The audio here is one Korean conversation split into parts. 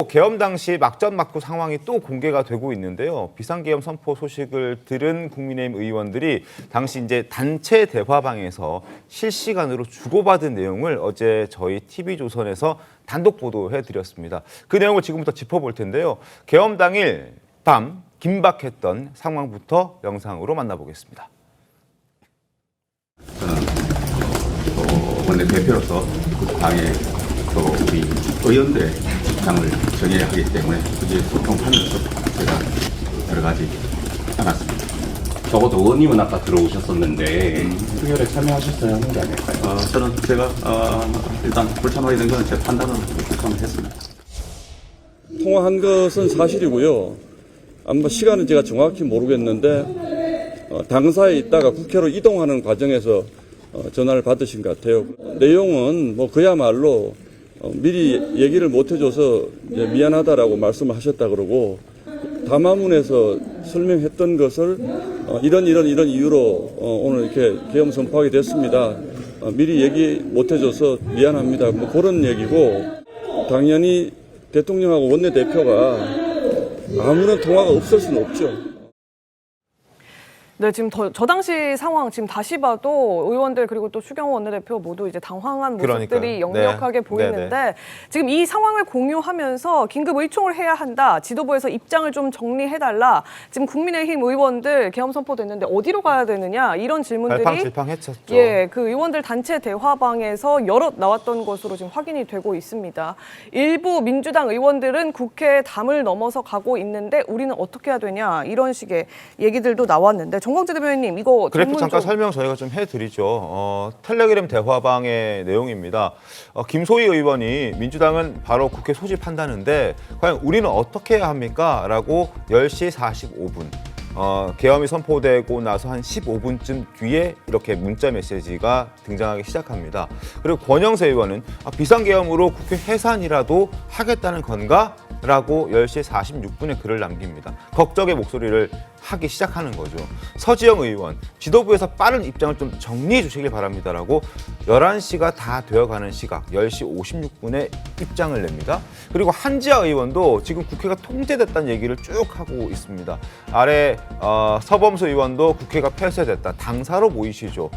계엄 당시 막전막후 상황이 또 공개가 되고 있는데요. 비상계엄 선포 소식을 들은 국민의힘 의원들이 당시 이제 단체 대화방에서 실시간으로 주고받은 내용을 어제 저희 TV조선에서 단독 보도해드렸습니다. 그 내용을 지금부터 짚어볼 텐데요. 계엄 당일 밤 긴박했던 상황부터 영상으로 만나보겠습니다. 저는 원내 대표로서 그 당의 또 우리 의원들의 입장을 정해야 하기 때문에 그게 소통하면서 제가 여러 가지 알았습니다. 적어도 의원님은 아까 들어오셨었는데 투표에 참여하셨어야 하는 게 아닐까요? 저는 제가 일단 불참하게 된 것은 제 판단으로 불참을 했습니다. 통화한 것은 사실이고요. 아마 시간은 제가 정확히 모르겠는데 당사에 있다가 국회로 이동하는 과정에서 전화를 받으신 것 같아요. 내용은 뭐 그야말로 미리 얘기를 못 해줘서 미안하다라고 말씀을 하셨다 그러고 담화문에서 설명했던 것을 이런 이유로 오늘 이렇게 계엄 선포하게 됐습니다. 미리 얘기 못 해줘서 미안합니다. 뭐 그런 얘기고 당연히 대통령하고 원내대표가 아무런 통화가 없을 수는 없죠. 네, 지금 저 당시 상황 지금 다시 봐도 의원들 그리고 또 추경호 원내대표 모두 이제 당황한 모습들이 그러니까요. 역력하게 네. 보이는데 네네. 지금 이 상황을 공유하면서 긴급 의총을 해야 한다. 지도부에서 입장을 좀 정리해달라. 지금 국민의힘 의원들 계엄 선포됐는데 어디로 가야 되느냐 이런 질문들이 갈팡질팡했었죠. 예, 그 의원들 단체 대화방에서 여럿 나왔던 것으로 지금 확인이 되고 있습니다. 일부 민주당 의원들은 국회에 담을 넘어서 가고 있는데 우리는 어떻게 해야 되냐 이런 식의 얘기들도 나왔는데 정광재 대변인님 이거 그래프 잠깐 좀... 설명 저희가 좀 해드리죠. 텔레그램 대화방의 내용입니다. 김소희 의원이 민주당은 바로 국회 소집한다는데 과연 우리는 어떻게 해야 합니까? 라고 10시 45분. 계엄이 선포되고 나서 한 15분쯤 뒤에 이렇게 문자 메시지가 등장하기 시작합니다. 그리고 권영세 의원은 비상계엄으로 국회 해산이라도 하겠다는 건가? 라고 10시 46분에 글을 남깁니다. 걱정의 목소리를 하기 시작하는 거죠. 서지영 의원, 지도부에서 빠른 입장을 좀 정리해 주시길 바랍니다라고 11시가 다 되어가는 시각 10시 56분에 입장을 냅니다. 그리고 한지아 의원도 지금 국회가 통제됐다는 얘기를 쭉 하고 있습니다. 아래 서범수 의원도 국회가 폐쇄됐다. 당사로 모이시죠.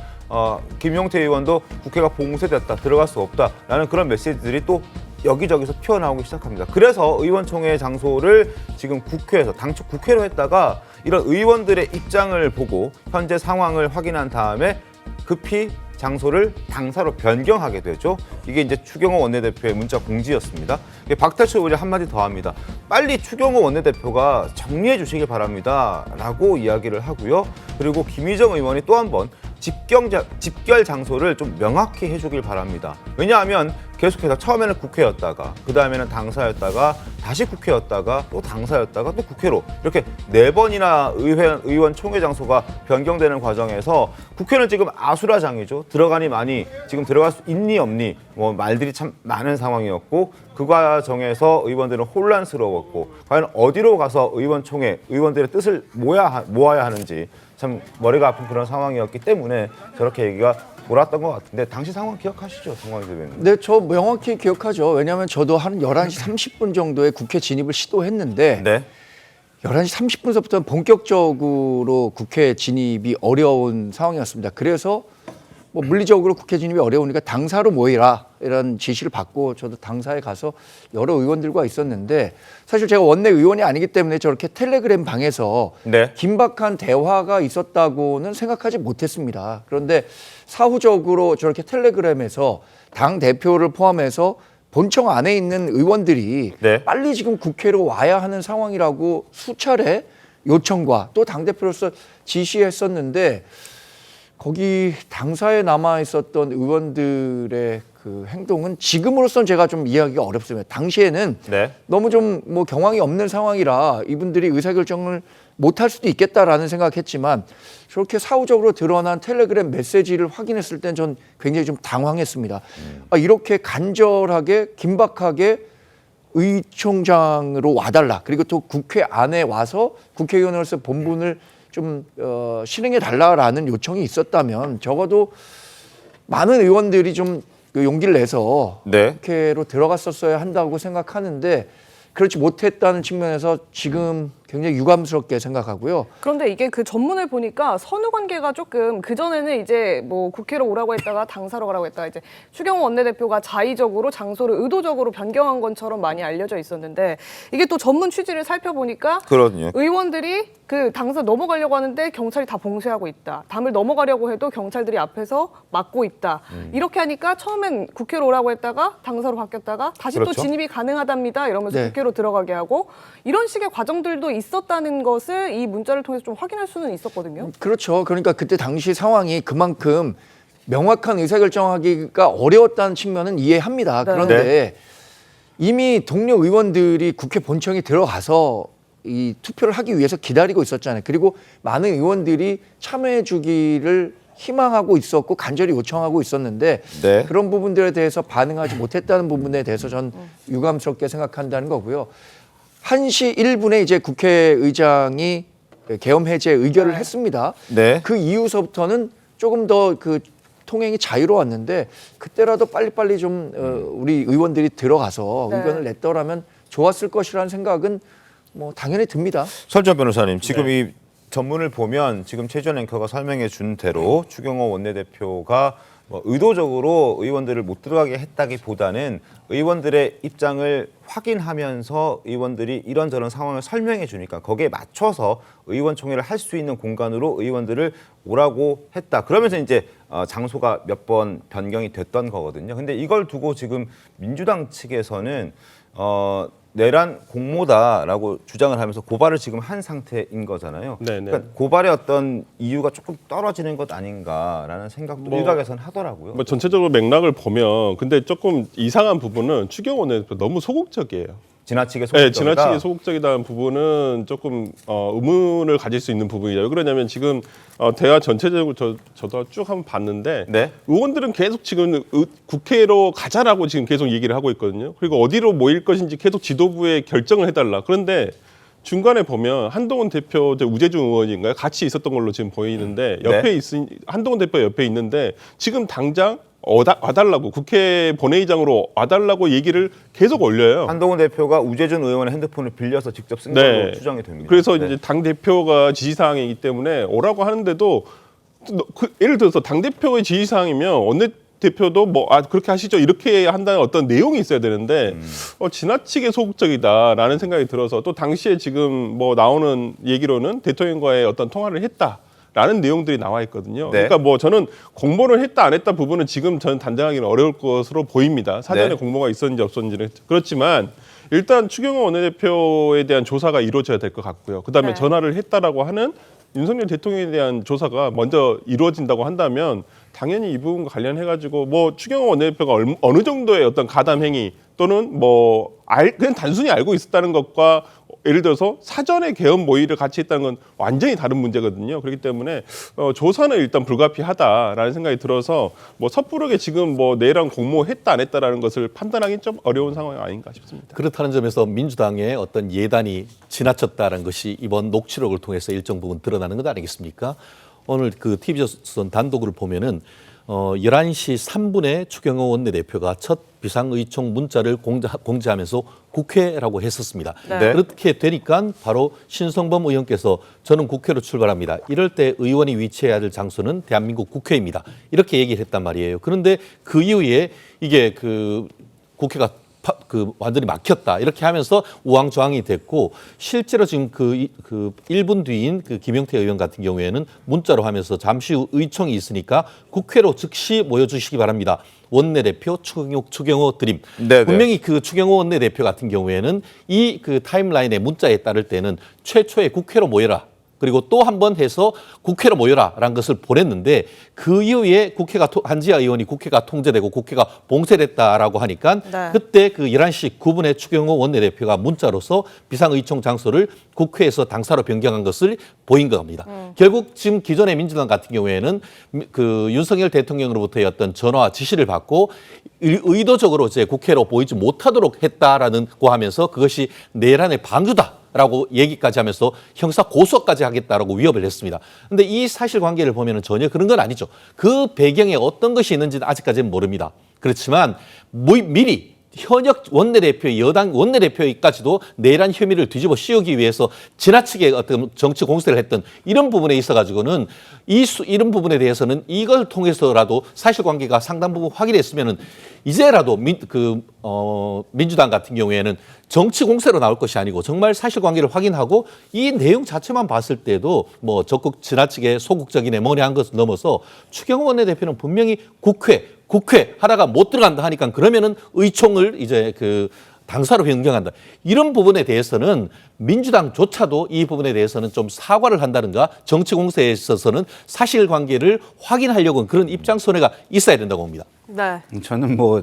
김용태 의원도 국회가 봉쇄됐다. 들어갈 수 없다라는 그런 메시지들이 또 여기저기서 튀어나오기 시작합니다. 그래서 의원총회 장소를 지금 국회에서 당초 국회로 했다가 이런 의원들의 입장을 보고 현재 상황을 확인한 다음에 급히 장소를 당사로 변경하게 되죠. 이게 이제 추경호 원내대표의 문자 공지였습니다. 박태출 의원이 한마디 더 합니다. 빨리 추경호 원내대표가 정리해 주시길 바랍니다. 라고 이야기를 하고요. 그리고 김희정 의원이 또 한 번 집결 장소를 좀 명확히 해주길 바랍니다. 왜냐하면 계속해서 처음에는 국회였다가 그 다음에는 당사였다가 다시 국회였다가 또 당사였다가 또 국회로 이렇게 4번이나 의원 총회 장소가 변경되는 과정에서 국회는 지금 아수라장이죠. 들어가니 많이 지금 들어갈 수 있니 없니 뭐 말들이 참 많은 상황이었고 그 과정에서 의원들은 혼란스러웠고 과연 어디로 가서 의원총회 의원들의 뜻을 모아야 하는지 참 머리가 아픈 그런 상황이었기 때문에 저렇게 얘기가 돌았던 것 같은데 당시 상황 기억하시죠, 정광재 대변인? 네, 저 명확히 기억하죠. 왜냐하면 저도 한 11시 30분 정도에 국회 진입을 시도했는데 네. 11시 30분서부터는 본격적으로 국회 진입이 어려운 상황이었습니다. 그래서 뭐 물리적으로 국회 진입이 어려우니까 당사로 모이라 이런 지시를 받고 저도 당사에 가서 여러 의원들과 있었는데 사실 제가 원내 의원이 아니기 때문에 저렇게 텔레그램 방에서 네. 긴박한 대화가 있었다고는 생각하지 못했습니다. 그런데 사후적으로 저렇게 텔레그램에서 당 대표를 포함해서 본청 안에 있는 의원들이 네. 빨리 지금 국회로 와야 하는 상황이라고 수차례 요청과 또 당 대표로서 지시했었는데 거기 당사에 남아 있었던 의원들의 그 행동은 지금으로선 제가 좀 이해하기가 어렵습니다. 당시에는 네. 너무 좀 뭐 경황이 없는 상황이라 이분들이 의사결정을 못할 수도 있겠다라는 생각했지만 저렇게 사후적으로 드러난 텔레그램 메시지를 확인했을 땐 전 굉장히 좀 당황했습니다. 이렇게 간절하게 긴박하게 의총장으로 와달라. 그리고 또 국회 안에 와서 국회의원으로서 본분을 좀 실행해 달라라는 요청이 있었다면 적어도 많은 의원들이 좀 용기를 내서 네. 국회로 들어갔었어야 한다고 생각하는데 그렇지 못했다는 측면에서 지금 굉장히 유감스럽게 생각하고요. 그런데 이게 그 전문을 보니까 선후 관계가 조금 그전에는 이제 뭐 국회로 오라고 했다가 당사로 가라고 했다가 이제 추경호 원내대표가 자의적으로 장소를 의도적으로 변경한 것처럼 많이 알려져 있었는데 이게 또 전문 취지를 살펴보니까 그렇군요. 의원들이 그 당사 넘어가려고 하는데 경찰이 다 봉쇄하고 있다. 담을 넘어가려고 해도 경찰들이 앞에서 막고 있다. 이렇게 하니까 처음엔 국회로 오라고 했다가 당사로 바뀌었다가 다시 또 그렇죠. 진입이 가능하답니다. 이러면서 네. 국회로 들어가게 하고 이런 식의 과정들도 있었다는 것을 이 문자를 통해서 좀 확인할 수는 있었거든요. 그렇죠. 그러니까 그때 당시 상황이 그만큼 명확한 의사결정하기가 어려웠다는 측면은 이해합니다. 네. 그런데 이미 동료 의원들이 국회 본청에 들어가서 이 투표를 하기 위해서 기다리고 있었잖아요. 그리고 많은 의원들이 참여해 주기를 희망하고 있었고 간절히 요청하고 있었는데 네. 그런 부분들에 대해서 반응하지 못했다는 부분에 대해서 전 유감스럽게 생각한다는 거고요. 1시 1분에 이제 국회의장이 계엄 해제 의결을 했습니다. 네. 그 이후서부터는 조금 더 그 통행이 자유로웠는데 그때라도 빨리빨리 좀 우리 의원들이 들어가서 네. 의견을 냈더라면 좋았을 것이라는 생각은 뭐 당연히 듭니다. 설정 변호사님, 지금 이 전문을 보면 지금 최지원 앵커가 설명해 준 대로 추경호 원내대표가 뭐 의도적으로 의원들을 못 들어가게 했다기보다는 의원들의 입장을 확인하면서 의원들이 이런저런 상황을 설명해 주니까 거기에 맞춰서 의원총회를 할 수 있는 공간으로 의원들을 오라고 했다. 그러면서 이제 장소가 몇 번 변경이 됐던 거거든요. 근데 이걸 두고 지금 민주당 측에서는 내란 공모다라고 주장을 하면서 고발을 지금 한 상태인 거잖아요. 네네. 그러니까 고발의 어떤 이유가 조금 떨어지는 것 아닌가라는 생각도 일각에서는 하더라고요. 뭐 전체적으로 맥락을 보면 근데 조금 이상한 부분은 추경호 원내대표 너무 소극적이에요. 지나치게 네, 소극적이다. 지나치게 소극적이다는 부분은 조금 의문을 가질 수 있는 부분이죠. 왜 그러냐면 지금 대화 전체적으로 저도 쭉 한번 봤는데 네. 의원들은 계속 지금 국회로 가자라고 지금 계속 얘기를 하고 있거든요. 그리고 어디로 모일 것인지 계속 지도부에 결정을 해달라. 그런데 중간에 보면 한동훈 대표, 우재준 의원인가요? 같이 있었던 걸로 지금 보이는데 옆에 한동훈 대표 옆에 있는데 지금 당장 와달라고 국회 본회의장으로 와달라고 얘기를 계속 올려요. 한동훈 대표가 우재준 의원의 핸드폰을 빌려서 직접 쓴 걸로 추정이 됩니다. 그래서 네. 이제 당 대표가 지시사항이기 때문에 오라고 하는데도 예를 들어서 당 대표의 지시사항이면 원내 대표도 뭐 그렇게 하시죠 이렇게 한다는 어떤 내용이 있어야 되는데 지나치게 소극적이다라는 생각이 들어서 또 당시에 지금 뭐 나오는 얘기로는 대통령과의 어떤 통화를 했다라는 내용들이 나와 있거든요. 네. 그러니까 뭐 저는 공모를 했다 안 했다 부분은 지금 저는 단정하기는 어려울 것으로 보입니다. 사전에 네. 공모가 있었는지 없었는지는 그렇지만 일단 추경호 원내대표에 대한 조사가 이루어져야 될 것 같고요. 그다음에 네. 전화를 했다라고 하는 윤석열 대통령에 대한 조사가 먼저 이루어진다고 한다면 당연히 이 부분과 관련해가지고 뭐 추경호 원내대표가 어느 정도의 어떤 가담 행위 또는 뭐 그냥 단순히 알고 있었다는 것과 예를 들어서 사전에 계엄 모의를 같이 했다는 건 완전히 다른 문제거든요. 그렇기 때문에 조사는 일단 불가피하다라는 생각이 들어서 뭐 섣부르게 지금 뭐 내란 공모했다 안 했다라는 것을 판단하기 좀 어려운 상황이 아닌가 싶습니다. 그렇다는 점에서 민주당의 어떤 예단이 지나쳤다는 것이 이번 녹취록을 통해서 일정 부분 드러나는 것 아니겠습니까? 오늘 그 TV조선 단독을 보면은 11시 3분에 추경호 원내대표가 첫 비상의총 문자를 공지하면서 국회라고 했었습니다. 네. 그렇게 되니까 바로 신성범 의원께서 저는 국회로 출발합니다. 이럴 때 의원이 위치해야 될 장소는 대한민국 국회입니다. 이렇게 얘기를 했단 말이에요. 그런데 그 이후에 이게 그 국회가 완전히 막혔다 이렇게 하면서 우왕좌왕이 됐고 실제로 지금 그 1분 뒤인 그 김용태 의원 같은 경우에는 문자로 하면서 잠시 후 의총이 있으니까 국회로 즉시 모여주시기 바랍니다. 원내대표 추경호 드림. 네네. 분명히 그 추경호 원내대표 같은 경우에는 이 그 타임라인의 문자에 따를 때는 최초에 국회로 모여라. 그리고 또 한 번 해서 국회로 모여라라는 것을 보냈는데 그 이후에 한지아 의원이 국회가 통제되고 국회가 봉쇄됐다라고 하니까 네. 그때 그 11시 9분에 추경호 원내대표가 문자로서 비상의총 장소를 국회에서 당사로 변경한 것을 보인 겁니다. 결국 지금 기존의 민주당 같은 경우에는 그 윤석열 대통령으로부터의 어떤 전화 지시를 받고 의도적으로 이제 국회로 보이지 못하도록 했다라고 하면서 그것이 내란의 방주다. 라고 얘기까지 하면서 형사 고소까지 하겠다라고 위협을 했습니다. 그런데 이 사실관계를 보면 전혀 그런 건 아니죠. 그 배경에 어떤 것이 있는지는 아직까지는 모릅니다. 그렇지만 미리 현역 원내대표, 여당 원내대표까지도 내란 혐의를 뒤집어 씌우기 위해서 지나치게 어떤 정치 공세를 했던 이런 부분에 있어 가지고는 이런 부분에 대해서는 이걸 통해서라도 사실관계가 상당 부분 확인했으면은 이제라도 민주당 같은 경우에는 정치 공세로 나올 것이 아니고 정말 사실관계를 확인하고 이 내용 자체만 봤을 때도 뭐 적극 지나치게 소극적이네 뭐네 한 것을 넘어서 추경호 원내대표는 분명히 국회 하다가 못 들어간다 하니까 그러면은 의총을 이제 그 당사로 변경한다. 이런 부분에 대해서는 민주당조차도 이 부분에 대해서는 좀 사과를 한다든가 정치 공세에 있어서는 사실관계를 확인하려고 그런 입장선회가 있어야 된다고 봅니다. 네. 저는 뭐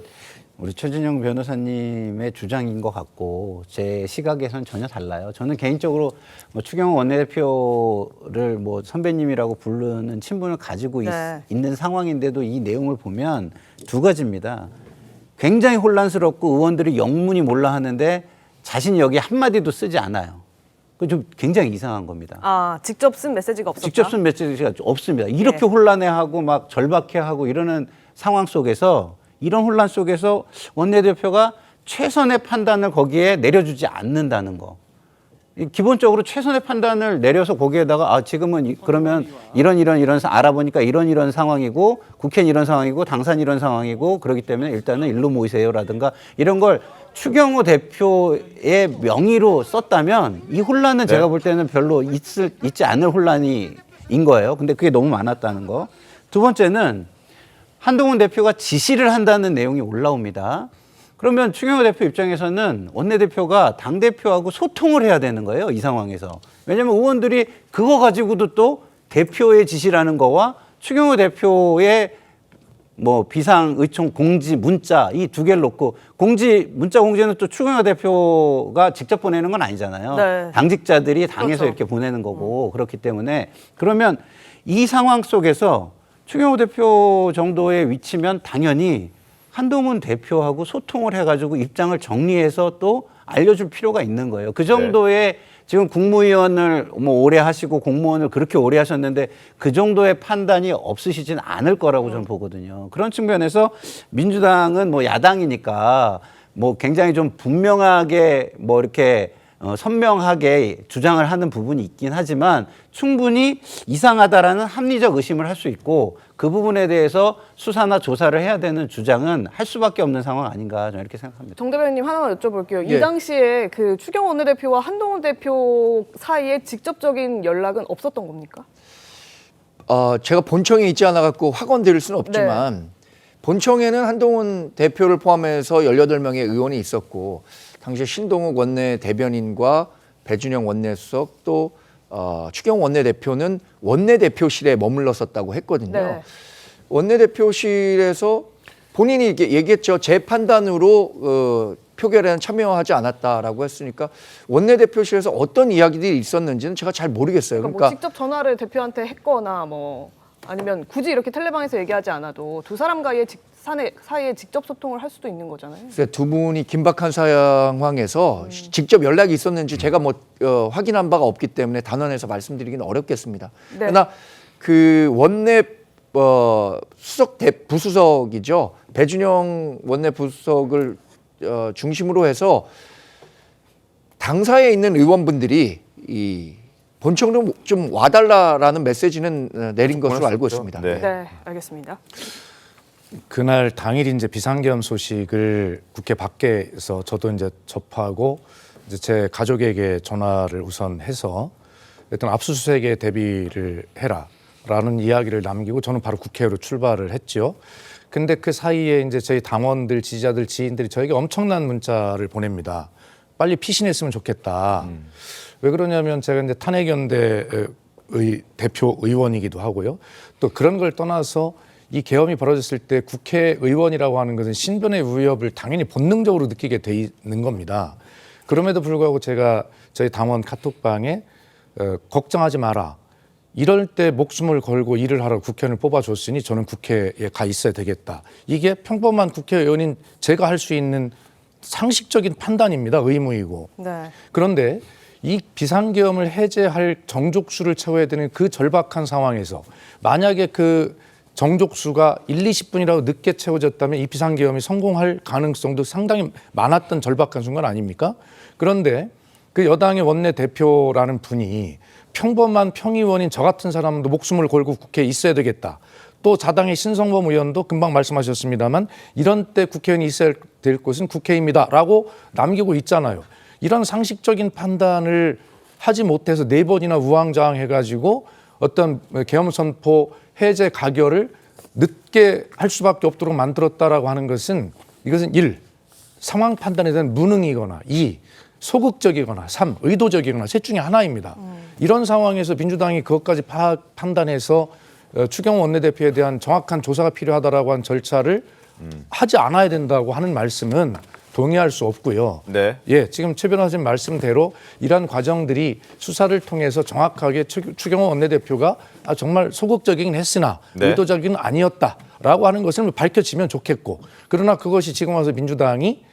우리 최진영 변호사님의 주장인 것 같고 제 시각에선 전혀 달라요. 저는 개인적으로 뭐 추경호 원내대표를 뭐 선배님이라고 부르는 친분을 가지고 네. 있는 상황인데도 이 내용을 보면 두 가지입니다. 굉장히 혼란스럽고 의원들이 영문이 몰라 하는데 자신이 여기 한마디도 쓰지 않아요. 그 좀 굉장히 이상한 겁니다. 아, 직접 쓴 메시지가 없었다. 직접 쓴 메시지가 없습니다. 이렇게 혼란해하고 막 절박해하고 이러는 상황 속에서 이런 혼란 속에서 원내대표가 최선의 판단을 거기에 내려주지 않는다는 거. 기본적으로 최선의 판단을 내려서 거기에다가 아 지금은 그러면 이런 알아보니까 이런 상황이고 국회는 이런 상황이고 당사는 이런 상황이고 그렇기 때문에 일단은 일로 모이세요라든가 이런 걸 추경호 대표의 명의로 썼다면 이 혼란은 제가 볼 때는 별로 있지 않을 혼란인 거예요. 근데 그게 너무 많았다는 거. 두 번째는 한동훈 대표가 지시를 한다는 내용이 올라옵니다. 그러면 추경호 대표 입장에서는 원내대표가 당대표하고 소통을 해야 되는 거예요. 이 상황에서. 왜냐하면 의원들이 그거 가지고도 또 대표의 지시라는 거와 추경호 대표의 뭐 비상의총 공지 문자 이 두 개를 놓고 문자 공지는 또 추경호 대표가 직접 보내는 건 아니잖아요. 네. 당직자들이 당에서 그렇죠. 이렇게 보내는 거고 그렇기 때문에 그러면 이 상황 속에서 추경호 대표 정도의 위치면 당연히 한동훈 대표하고 소통을 해가지고 입장을 정리해서 또 알려줄 필요가 있는 거예요. 그 정도의 지금 국무위원을 뭐 오래 하시고 공무원을 그렇게 오래 하셨는데 그 정도의 판단이 없으시진 않을 거라고 저는 보거든요. 그런 측면에서 민주당은 뭐 야당이니까 뭐 굉장히 좀 분명하게 뭐 이렇게 선명하게 주장을 하는 부분이 있긴 하지만 충분히 이상하다라는 합리적 의심을 할 수 있고 그 부분에 대해서 수사나 조사를 해야 되는 주장은 할 수밖에 없는 상황 아닌가 저는 이렇게 생각합니다. 정 대변인님 하나만 여쭤볼게요. 예. 이 당시에 그 추경호 원내대표와 한동훈 대표 사이에 직접적인 연락은 없었던 겁니까? 제가 본청에 있지 않아 갖고 확언드릴 수는 없지만 본청에는 한동훈 대표를 포함해서 18명의 의원이 있었고 당시 신동욱 원내 대변인과 배준영 원내수석 또 추경호 원내대표는 원내대표실에 머물렀었다고 했거든요. 네. 원내대표실에서 본인이 얘기했죠. 제 판단으로 표결에는 참여하지 않았다라고 했으니까 원내대표실에서 어떤 이야기들이 있었는지는 제가 잘 모르겠어요. 그러니까 뭐 직접 전화를 대표한테 했거나 뭐 아니면 굳이 이렇게 텔레방에서 얘기하지 않아도 두 사람과의 사이에 직접 소통을 할 수도 있는 거잖아요. 두 분이 긴박한 상황에서 직접 연락이 있었는지 제가 뭐 확인한 바가 없기 때문에 단언해서 말씀드리기는 어렵겠습니다. 네. 그러나 그 원내 수석 부수석이죠. 배준영 원내 부수석을 중심으로 해서 당사에 있는 의원분들이 이 본청으로 좀 와달라라는 메시지는 내린 것으로 알고 있습니다. 네. 네, 알겠습니다. 그날 당일 이제 비상계엄 소식을 국회 밖에서 저도 이제 접하고 이제 제 가족에게 전화를 우선 해서 일단 압수수색에 대비를 해라라는 이야기를 남기고 저는 바로 국회로 출발을 했죠. 근데 그 사이에 이제 저희 당원들, 지지자들, 지인들이 저에게 엄청난 문자를 보냅니다. 빨리 피신했으면 좋겠다. 왜 그러냐면 제가 이제 탄핵연대의 대표 의원이기도 하고요. 또 그런 걸 떠나서 이 계엄이 벌어졌을 때 국회의원이라고 하는 것은 신변의 위협을 당연히 본능적으로 느끼게 돼 있는 겁니다. 그럼에도 불구하고 제가 저희 당원 카톡방에 걱정하지 마라. 이럴 때 목숨을 걸고 일을 하러 국회의원을 뽑아줬으니 저는 국회에 가 있어야 되겠다. 이게 평범한 국회의원인 제가 할 수 있는 상식적인 판단입니다. 의무이고. 네. 그런데 이 비상계엄을 해제할 정족수를 채워야 되는 그 절박한 상황에서 만약에 그 정족수가 1, 20분이라도 늦게 채워졌다면 이 비상계엄이 성공할 가능성도 상당히 많았던 절박한 순간 아닙니까? 그런데 그 여당의 원내대표라는 분이 평범한 평의원인 저 같은 사람도 목숨을 걸고 국회에 있어야 되겠다. 또 자당의 신성범 의원도 금방 말씀하셨습니다만 이런 때 국회의원이 있어야 될 곳은 국회입니다라고 남기고 있잖아요. 이런 상식적인 판단을 하지 못해서 4번이나 우왕좌왕해가지고 어떤 계엄 선포 해제 가결을 늦게 할 수밖에 없도록 만들었다라고 하는 것은 이것은 1. 상황 판단에 대한 무능이거나 2. 소극적이거나 3. 의도적이거나 셋 중에 하나입니다. 이런 상황에서 민주당이 그것까지 판단해서 추경호 원내대표에 대한 정확한 조사가 필요하다라고 한 절차를 하지 않아야 된다고 하는 말씀은 동의할 수 없고요. 네. 예, 지금 최 변호사님 말씀대로 이러한 과정들이 수사를 통해서 정확하게 추경호 원내대표가 정말 소극적이긴 했으나 네. 의도적인 아니었다라고 하는 것을 밝혀지면 좋겠고, 그러나 그것이 지금 와서 민주당이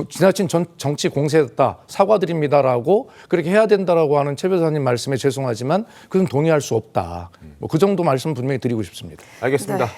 지나친 정치 공세였다, 사과드립니다라고 그렇게 해야 된다라고 하는 최 변호사님 말씀에 죄송하지만 그건 동의할 수 없다. 뭐 그 정도 말씀 분명히 드리고 싶습니다. 알겠습니다. 네.